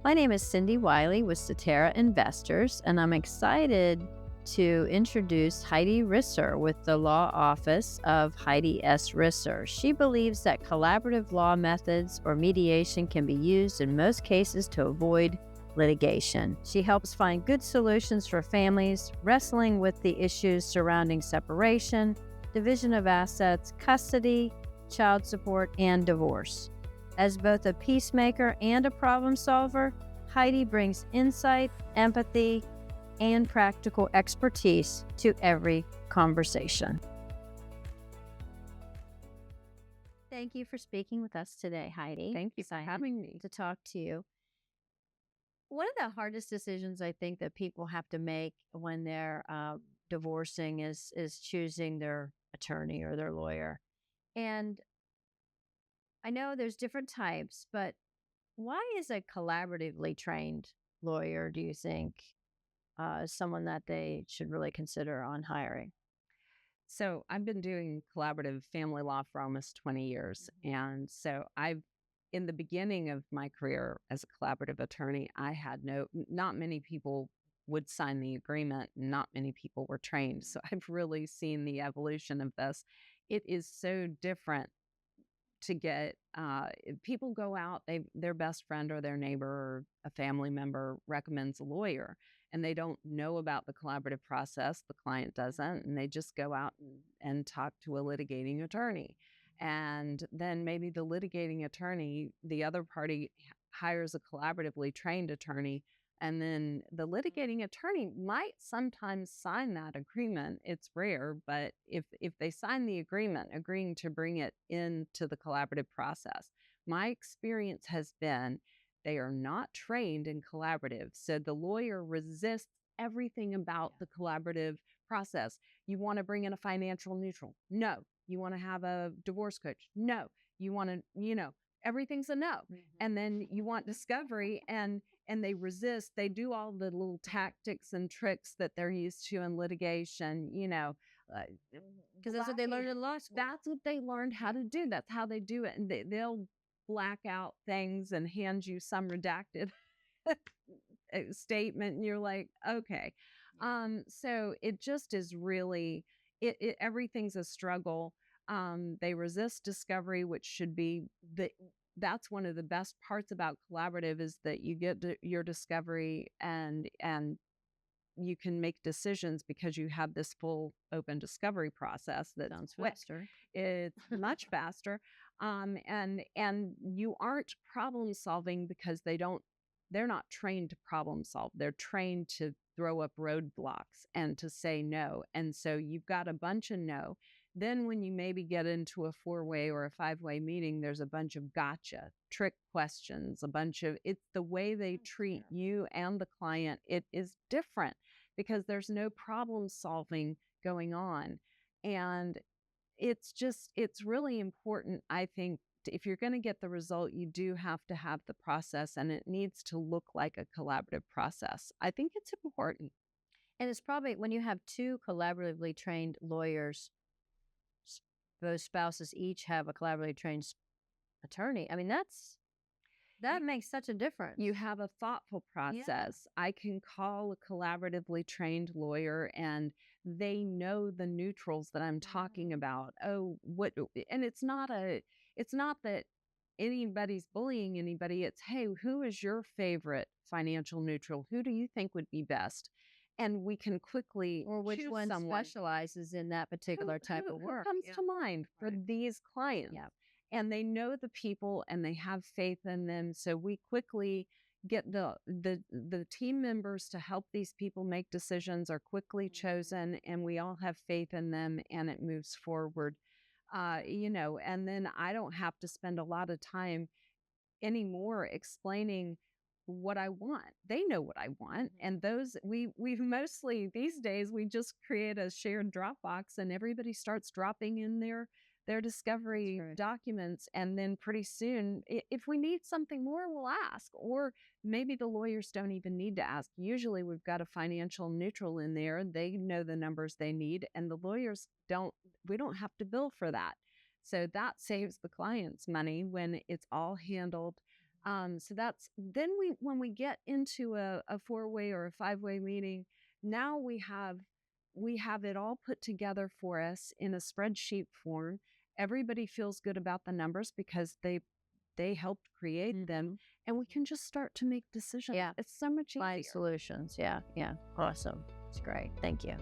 My name is Cindy.wylie with Cetera Investors, and I'm excited to introduce Heidi Risser with the law office of Heidi S. Risser. She believes that collaborative law methods or mediation can be used in most cases to avoid litigation. She helps find good solutions for families wrestling with the issues surrounding separation, division of assets, custody, child support, and divorce. As both a peacemaker and a problem solver, Heidi brings insight, empathy, and practical expertise to every conversation. Thank you for speaking with us today, Heidi. Thank you for having me. To talk to you. One of the hardest decisions I think that people have to make when they're divorcing is choosing their attorney or their lawyer. And I know there's different types, but why is a collaboratively trained lawyer, do you think, someone that they should really consider on hiring? So, I've been doing collaborative family law for almost 20 years. And so, in the beginning of my career as a collaborative attorney, I had not many people would sign the agreement, not many people were trained. So, I've really seen the evolution of this. It is so different to get if people go out, their best friend or their neighbor or a family member recommends a lawyer, and they don't know about the collaborative process. The client doesn't, and they just go out and talk to a litigating attorney. And then maybe the litigating attorney, the other party hires a collaboratively trained attorney, and then the litigating attorney might sometimes sign that agreement. It's rare, but if they sign the agreement, agreeing to bring it into the collaborative process, my experience has been they are not trained in collaborative. So the lawyer resists everything about the collaborative process. You want to bring in a financial neutral? No. You want to have a divorce coach? No. You want to, everything's a no. And then you want discovery, and they resist. They do all the little tactics and tricks that they're used to in litigation, Because that's what they learned in law school. that's what they learned how to do. That's how they do it. And they'll black out things and hand you some redacted statement, and you're like, okay. So it just is really, everything's a struggle. They resist discovery, which should be that's one of the best parts about collaborative, is that you get your discovery, and you can make decisions because you have this full open discovery process that Sounds quick. faster. It's much faster. And you aren't problem solving because they're not trained to problem solve. They're trained to throw up roadblocks and to say no. And so you've got a bunch of no. Then when you maybe get into a 4-way or a 5-way meeting, there's a bunch of gotcha, trick questions, it's the way they treat you and the client. It is different because there's no problem solving going on. And it's really important, I think, if you're going to get the result, you do have to have the process, and it needs to look like a collaborative process. I think it's important. And it's probably when you have two collaboratively trained lawyers, those spouses each have a collaboratively trained attorney. I mean, that makes such a difference. You have a thoughtful process. I can call a collaboratively trained lawyer, and they know the neutrals that I'm talking about. And it's not that anybody's bullying anybody. It's, hey, who is your favorite financial neutral? Who do you think would be best? And we can quickly or which choose one someone specializes in that particular type of work. Who comes to mind for these clients. Yeah. And they know the people, and they have faith in them. So we quickly get the team members to help these people make decisions are quickly chosen, and we all have faith in them, and it moves forward. And then I don't have to spend a lot of time anymore explaining what I want. They know what I want. And we've mostly these days, we just create a shared Dropbox, and everybody starts dropping in their discovery documents. And then pretty soon, if we need something more, we'll ask. Or maybe the lawyers don't even need to ask. Usually we've got a financial neutral in there. They know the numbers they need, and the lawyers we don't have to bill for that. So that saves the clients money when it's all handled So that's then when we get into a 4-way or a 5-way meeting, now we have it all put together for us in a spreadsheet form. Everybody feels good about the numbers because they helped create them, and we can just start to make decisions. Yeah. It's so much Find easier. solutions. Yeah. Yeah. Awesome. It's great. Thank you.